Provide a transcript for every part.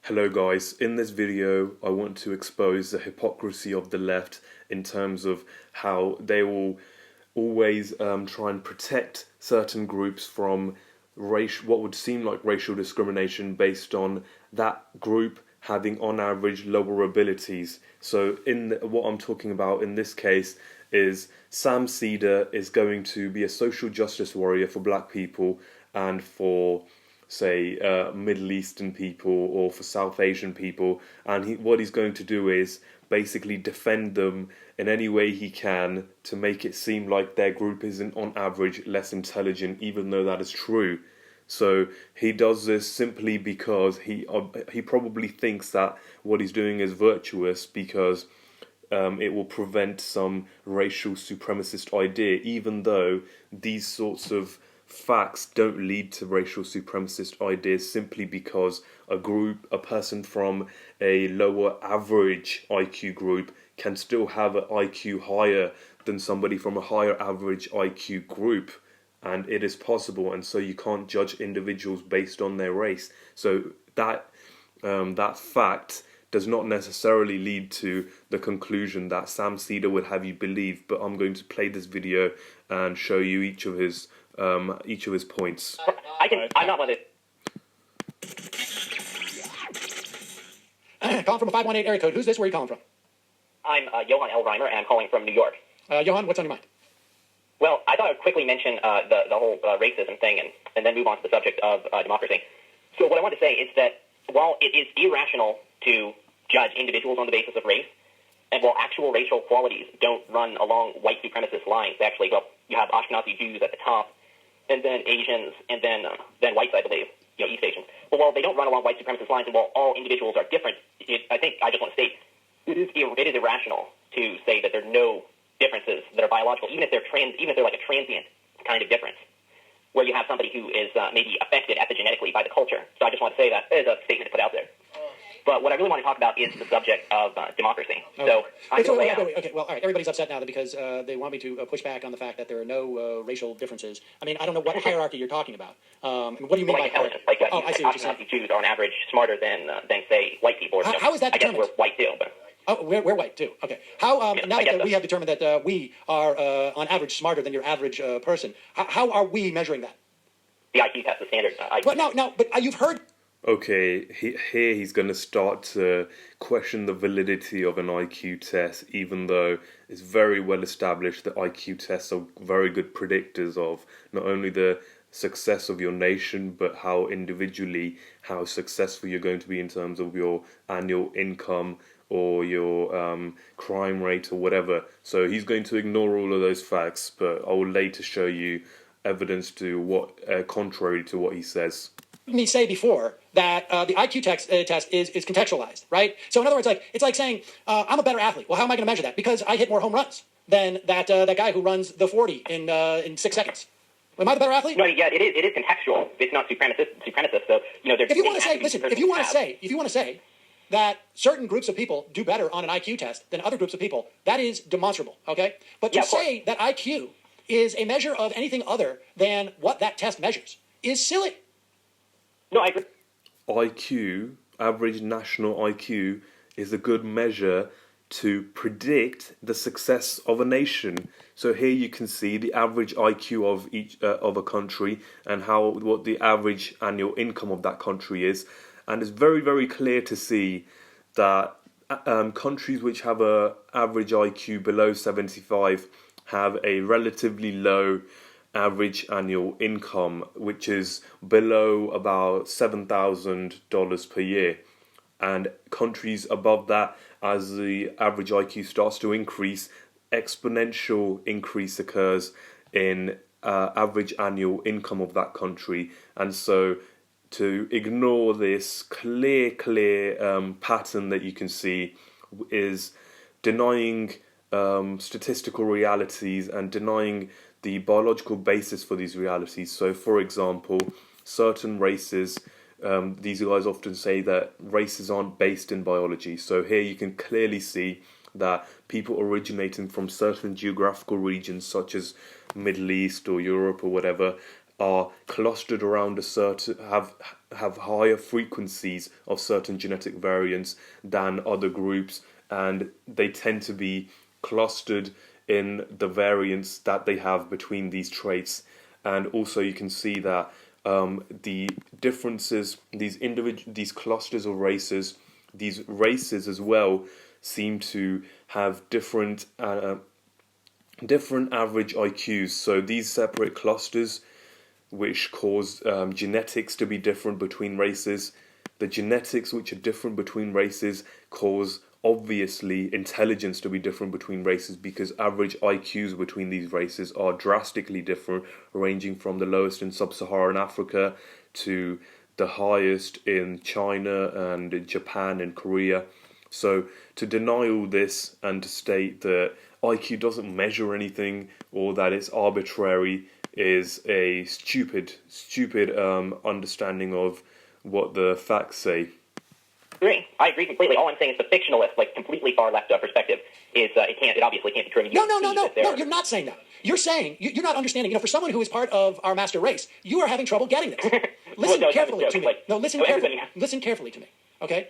Hello guys, in this video I want to expose the hypocrisy of the left in terms of how they will always try and protect certain groups from what would seem like racial discrimination based on that group having on average lower abilities. So what I'm talking about in this case is Sam Seder is going to be a social justice warrior for black people and for say Middle Eastern people or for South Asian people, and what he's going to do is basically defend them in any way he can to make it seem like their group isn't on average less intelligent, even though that is true. So he does this simply because he probably thinks that what he's doing is virtuous because it will prevent some racial supremacist idea, even though these sorts of facts don't lead to racial supremacist ideas simply because a person from a lower average IQ group can still have an IQ higher than somebody from a higher average IQ group. And it is possible, and so you can't judge individuals based on their race. So that fact does not necessarily lead to the conclusion that Sam Seder would have you believe. But I'm going to play this video and show you each of his points. I'm not one of Calling from a 518 area code. Who's this? Where are you calling from? I'm Johan L. Reimer, and I'm calling from New York. Johan, what's on your mind? Well, I thought I would quickly mention the whole racism thing and then move on to the subject of democracy. So what I want to say is that while it is irrational to judge individuals on the basis of race, and while actual racial qualities don't run along white supremacist lines, actually, well, you have Ashkenazi Jews at the top, and then Asians, and then whites, I believe, East Asians. But while they don't run along white supremacist lines, and while all individuals are different, I think I just want to state it is irrational to say that there are no differences that are biological, even if they're like a transient kind of difference, where you have somebody who is maybe affected epigenetically by the culture. So I just want to say that as a statement to put out there. But what I really want to talk about is the subject of democracy. Okay. So I'm going to lay out. Okay, well, all right. Everybody's upset now because they want me to push back on the fact that there are no racial differences. I mean, I don't know what hierarchy you're talking about. What do you mean by hierarchy? I see what you're saying. Ashkenazi Jews are on average smarter than say white people. How is that determined? I guess we're white too, but. Oh, we're white too. Okay. How now that we have determined that we are on average smarter than your average person? How are we measuring that? The IQ test, the standard IQ. Well, no, but you've heard. Okay, here he's going to start to question the validity of an IQ test, even though it's very well established that IQ tests are very good predictors of not only the success of your nation, but how successful you're going to be in terms of your annual income or your crime rate or whatever. So he's going to ignore all of those facts, but I will later show you evidence to what contrary to what he says. Me say before that the IQ test is contextualized, right? So in other words, it's like saying I'm a better athlete. Well, how am I going to measure that? Because I hit more home runs than that guy who runs the 40 in 6 seconds. Am I the better athlete? No, yeah, it is contextual. It's not supremacist. So if you want to say, listen, if you want to say that certain groups of people do better on an IQ test than other groups of people, that is demonstrable, okay? But to say that IQ is a measure of anything other than what that test measures is silly. No, I agree. IQ, average national IQ, is a good measure to predict the success of a nation. So here you can see the average IQ of each of a country and what the average annual income of that country is. And it's very, very clear to see that countries which have an average IQ below 75 have a relatively low average annual income, which is below about $7,000 per year. And countries above that, as the average IQ starts to increase, exponential increase occurs in average annual income of that country. And so to ignore this clear pattern that you can see is denying statistical realities and denying the biological basis for these realities. So, for example, certain races, these guys often say that races aren't based in biology. So here you can clearly see that people originating from certain geographical regions, such as Middle East or Europe or whatever, are clustered around a certain have higher frequencies of certain genetic variants than other groups, and they tend to be clustered in the variants that they have between these traits. And also you can see that the differences, these clusters of races, these races as well, seem to have different average IQs. So these separate clusters, which cause genetics to be different between races, the genetics which are different between races cause obviously intelligence to be different between races, because average IQs between these races are drastically different, ranging from the lowest in sub-Saharan Africa to the highest in China and in Japan and Korea. So to deny all this and to state that IQ doesn't measure anything or that it's arbitrary is a stupid understanding of what the facts say. I agree completely. All I'm saying is the fictionalist, like completely far left perspective, is it obviously can't be true. No, you're not saying that. You're saying, you're not understanding. For someone who is part of our master race, you are having trouble getting this. Listen carefully to me. Listen carefully to me, okay?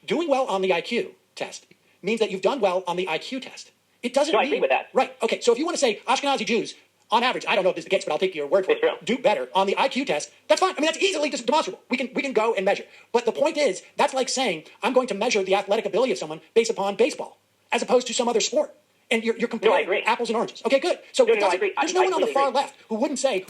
Doing well on the IQ test means that you've done well on the IQ test. It doesn't mean... I agree with that. Right, okay, so if you want to say Ashkenazi Jews, on average, I don't know if this is the case, but I'll take your word for it, do better on the IQ test, that's fine. I mean, that's easily demonstrable. We can go and measure. But the point is, that's like saying, I'm going to measure the athletic ability of someone based upon baseball, as opposed to some other sport. And you're comparing apples and oranges. Okay, good. So I agree. There's no one on the far left who wouldn't say...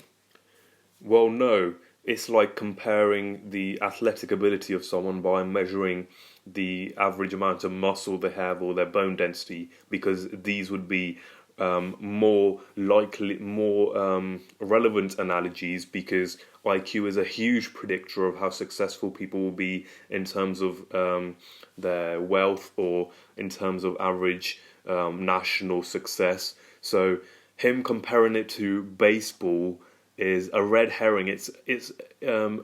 Well, no. It's like comparing the athletic ability of someone by measuring the average amount of muscle they have or their bone density, because these would be more relevant analogies, because IQ is a huge predictor of how successful people will be in terms of their wealth or in terms of average national success. So him comparing it to baseball is a red herring. It's a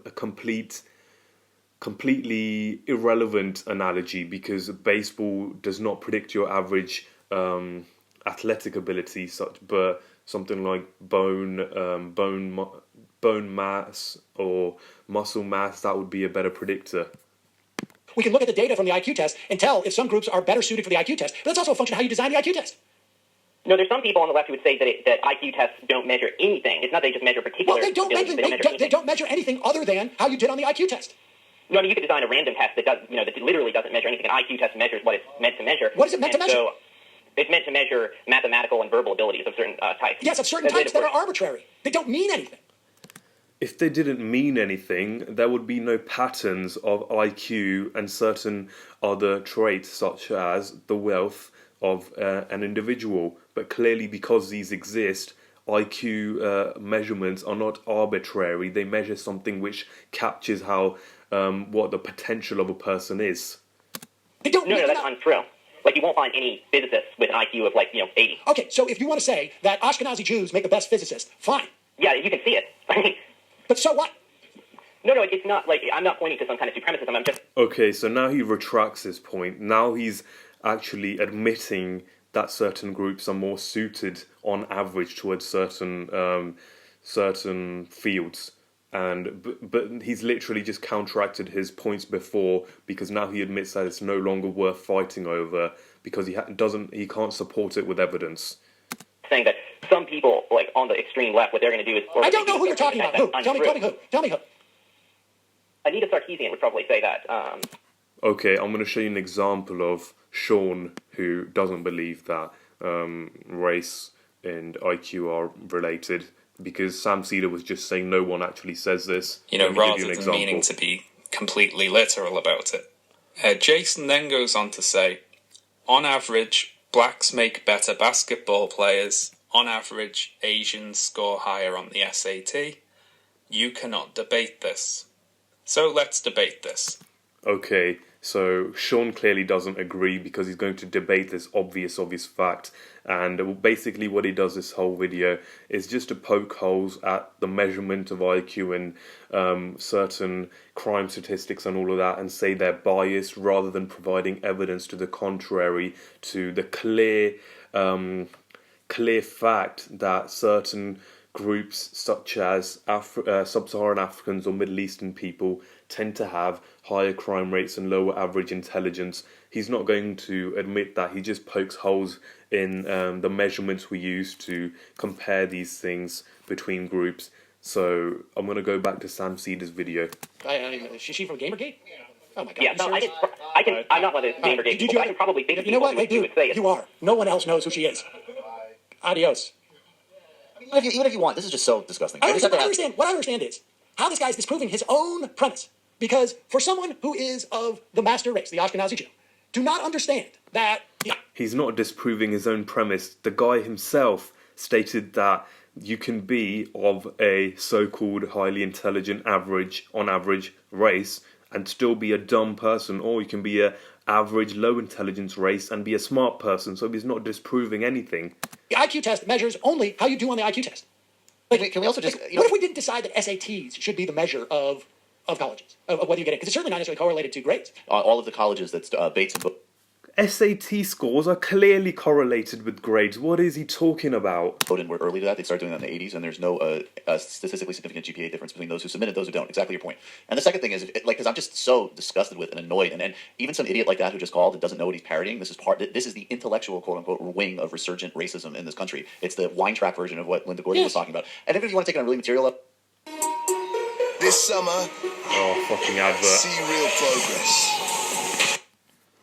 completely irrelevant analogy, because baseball does not predict your average athletic ability, but something like bone mass or muscle mass, that would be a better predictor. We can look at the data from the IQ test and tell if some groups are better suited for the IQ test. But that's also a function of how you design the IQ test. No, there's some people on the left who would say that IQ tests don't measure anything. It's not they just measure particular... Well, they don't measure anything other than how you did on the IQ test. No, I mean, you could design a random test that does, that literally doesn't measure anything. An IQ test measures what it's meant to measure. What is it meant to measure? So it's meant to measure mathematical and verbal abilities of certain types. Yes, of certain types that are arbitrary. They don't mean anything. If they didn't mean anything, there would be no patterns of IQ and certain other traits, such as the wealth of an individual. But clearly, because these exist, IQ measurements are not arbitrary. They measure something which captures how what the potential of a person is. They don't. No, that's untrue. Like, you won't find any physicists with an IQ of 80. Okay, so if you want to say that Ashkenazi Jews make the best physicists, fine. Yeah, you can see it. But so what? No, it's not like I'm not pointing to some kind of supremacism. I'm just... Okay, so now he retracts his point. Now he's actually admitting that certain groups are more suited on average towards certain fields. But he's literally just counteracted his points before, because now he admits that it's no longer worth fighting over, because he can't support it with evidence. Saying that some people, like on the extreme left, what they're going to do is... I don't know who you're talking about. Who? Tell me who. Anita Sarkeesian would probably say that. Okay, I'm going to show you an example of Sean, who doesn't believe that race and IQ are related, because Sam Seder was just saying no one actually says this. Rather than meaning to be completely literal about it. Jason then goes on to say, on average, blacks make better basketball players. On average, Asians score higher on the SAT. You cannot debate this. So let's debate this. Okay, so Sean clearly doesn't agree, because he's going to debate this obvious fact. And basically what he does this whole video is just to poke holes at the measurement of IQ and certain crime statistics and all of that, and say they're biased, rather than providing evidence to the contrary, to the clear fact that certain groups such as sub-Saharan Africans or Middle Eastern people tend to have higher crime rates and lower average intelligence. He's not going to admit that. He just pokes holes in the measurements we use to compare these things between groups. So I'm going to go back to Sam Seder's video. Is she from Gamergate? Oh my God! Yeah, no, I'm not one of those Gamergate people, but I can probably think of you know people what? who would say it. You are. No one else knows who she is. Adios. Even if you want, this is just so disgusting. What I understand is how this guy's disproving his own premise. Because for someone who is of the master race, the Ashkenazi Jew, do not understand that... He's not disproving his own premise. The guy himself stated that you can be of a so-called highly intelligent on average race and still be a dumb person, or you can be a average low intelligence race and be a smart person. So he's not disproving anything. The IQ test measures only how you do on the IQ test. Can we also just... what if we didn't decide that SATs should be the measure of colleges, of whether you get it? Because it's certainly not necessarily correlated to grades. all of the colleges that Bates and SAT scores are clearly correlated with grades. What is he talking about? Bowdoin were early to that. They started doing that in the 80s, and there's no statistically significant GPA difference between those who submitted and those who don't. Exactly your point. And the second thing is, because I'm just so disgusted with and annoyed, and even some idiot like that who just called and doesn't know what he's parodying, this is the intellectual, quote-unquote, wing of resurgent racism in this country. It's the wine track version of what Linda Gordon was talking about. And if you want to take it on really material level... This summer, fucking advert. see real progress.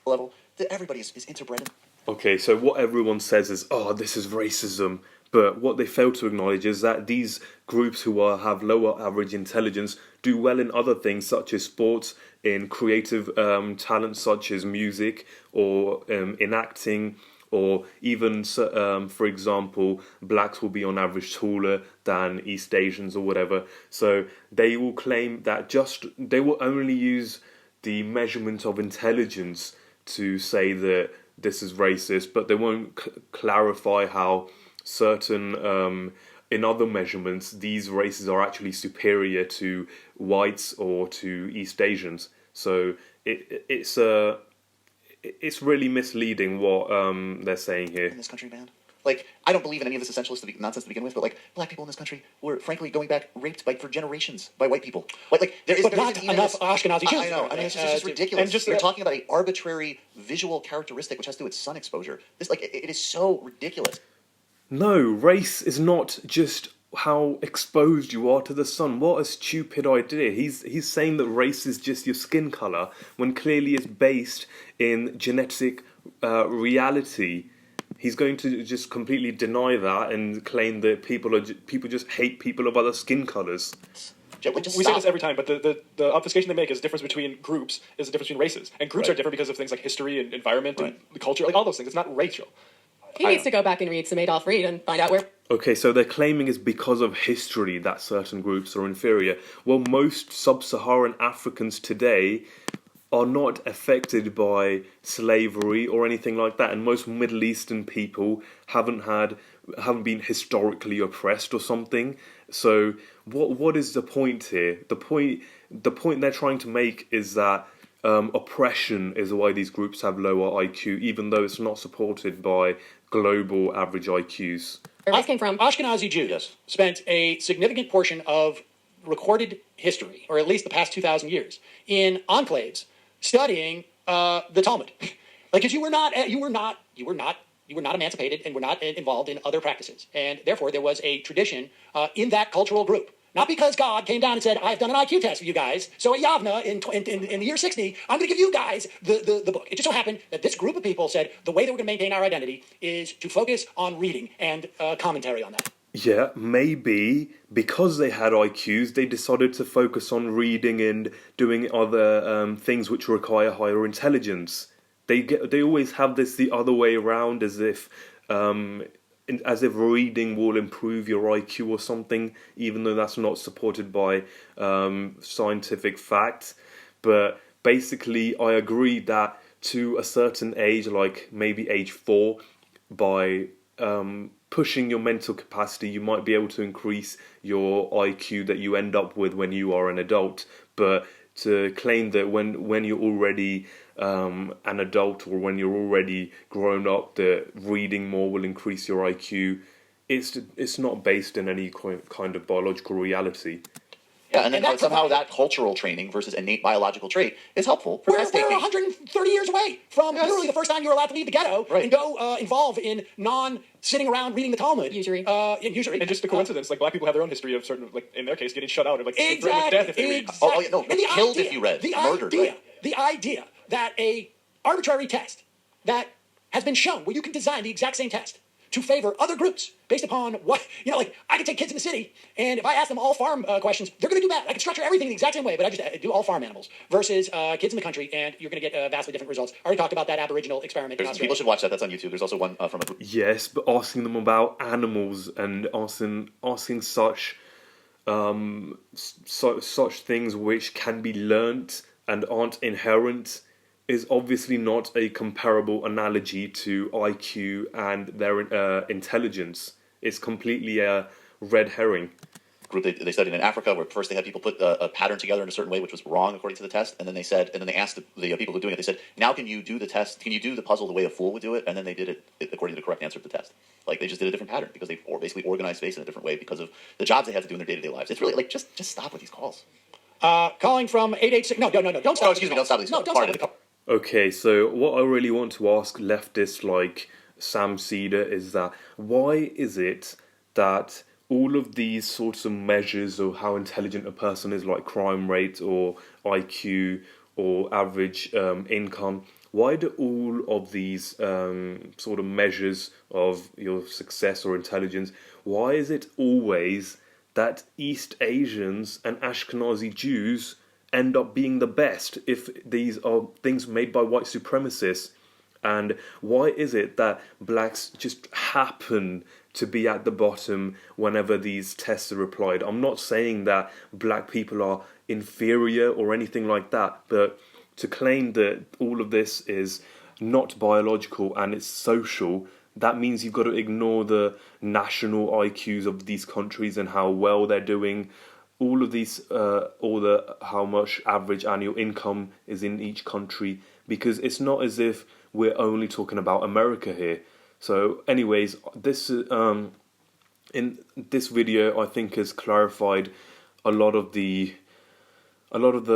Level... Everybody is interbred. Okay, so what everyone says is, this is racism. But what they fail to acknowledge is that these groups who have lower average intelligence do well in other things such as sports, in creative talents such as music, or in acting, or even, for example, blacks will be on average taller than East Asians or whatever. So they will claim that they will only use the measurement of intelligence to say that this is racist, but they won't clarify how certain, in other measurements, these races are actually superior to whites or to East Asians. So it's really misleading what they're saying here. In this country, man. I don't believe in any of this essentialist nonsense to begin with, but black people in this country were, frankly, going back raped for generations by white people. There isn't enough Ashkenazi Jews. I know. I mean, it's just ridiculous. And you're talking about an arbitrary visual characteristic which has to do with sun exposure. It is so ridiculous. No, race is not just how exposed you are to the sun. What a stupid idea. He's saying that race is just your skin color when clearly it's based in genetic reality. He's going to just completely deny that and claim that people just hate people of other skin colors. We say this every time, but the obfuscation they make is the difference between groups is the difference between races. And groups are different because of things like history and environment and the culture, all those things. It's not racial. He needs to go back and read some Adolf Reed and find out where... Okay, so they're claiming it's because of history that certain groups are inferior. Well, most sub-Saharan Africans today are not affected by slavery or anything like that, and most Middle Eastern people haven't been historically oppressed or something. So what is the point here? The point they're trying to make is that oppression is why these groups have lower IQ, even though it's not supported by global average IQs. Where this came from. Ashkenazi Jews spent a significant portion of recorded history, or at least the past 2,000 years, in enclaves studying the Talmud. Because you were not emancipated and were not involved in other practices, and therefore there was a tradition in that cultural group. Not because God came down and said, I've done an IQ test for you guys, so at Yavna in the year 60, I'm going to give you guys the book. It just so happened that this group of people said the way that we're going to maintain our identity is to focus on reading and commentary on that. Yeah, maybe because they had IQs, they decided to focus on reading and doing other things which require higher intelligence. They always have this the other way around, as if reading will improve your IQ or something, even though that's not supported by scientific fact. But basically, I agree that to a certain age, like maybe age 4, by pushing your mental capacity, you might be able to increase your IQ that you end up with when you are an adult. But to claim that when you're already an adult or when you're already grown up, that reading more will increase your IQ, it's not based in any kind of biological reality. Yeah, and then And that somehow that cultural training versus innate biological trait is helpful for We're test taking. 130 years away from literally the first time you were allowed to leave the ghetto and go involve in non-sitting around reading the Talmud. Usury. Usury. And just the coincidence, like black people have their own history of certain, like in their case, getting shut out, or like threatened with Exactly. death if they read. Exactly. Oh, yeah, no, And the killed idea, if you read, the murdered, idea, right? The idea that a arbitrary test that has been shown, where you can design the exact same test to favor other groups based upon what, like I could take kids in the city, and if I ask them all farm questions, they're going to do bad. I can structure everything the exact same way, but I just do all farm animals versus kids in the country, and you're going to get vastly different results. I already talked about that Aboriginal experiment in Australia. People should watch that. That's on YouTube. There's also one from a... Yes, but asking them about animals and asking such such things which can be learnt and aren't inherent is obviously not a comparable analogy to IQ and their intelligence. It's completely a red herring. Group they studied in Africa, where first they had people put a pattern together in a certain way, which was wrong according to the test, and then they asked the people who were doing it. They said, "Now can you do the test? Can you do the puzzle the way a fool would do it?" And then they did it according to the correct answer to the test. Like they just did a different pattern because they basically organized space in a different way because of the jobs they had to do in their day-to-day lives. It's really like just stop with these calls. Calling from 886. No, don't stop. Oh, excuse me, don't stop these No, calls. don't Pardon. stop. Okay, so what I really want to ask leftists like Sam Seder is that why is it that all of these sorts of measures of how intelligent a person is, like crime rate or IQ or average income, why do all of these sort of measures of your success or intelligence, why is it always that East Asians and Ashkenazi Jews end up being the best if these are things made by white supremacists? And why is it that blacks just happen to be at the bottom whenever these tests are applied? I'm not saying that black people are inferior or anything like that, but to claim that all of this is not biological and it's social, that means you've got to ignore the national IQs of these countries and how well they're doing. All of these, how much average annual income is in each country, because it's not as if we're only talking about America here. So, anyways, this in this video, I think has clarified a lot of the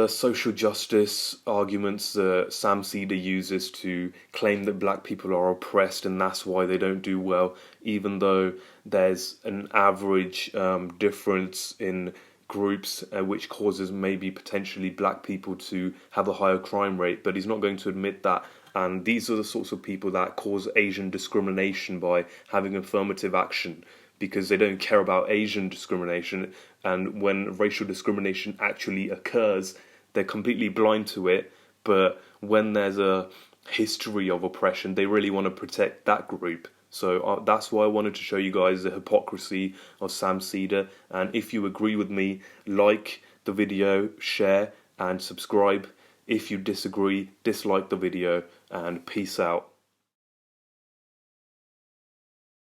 social justice arguments that Sam Seder uses to claim that black people are oppressed and that's why they don't do well, even though there's an average difference in groups which causes maybe potentially black people to have a higher crime rate, but he's not going to admit that. And these are the sorts of people that cause Asian discrimination by having affirmative action, because they don't care about Asian discrimination, and when racial discrimination actually occurs, they're completely blind to it. But when there's a history of oppression, they really want to protect that group. So that's why I wanted to show you guys the hypocrisy of Sam Seder. And if you agree with me, like the video, share and subscribe. If you disagree, dislike the video, and peace out.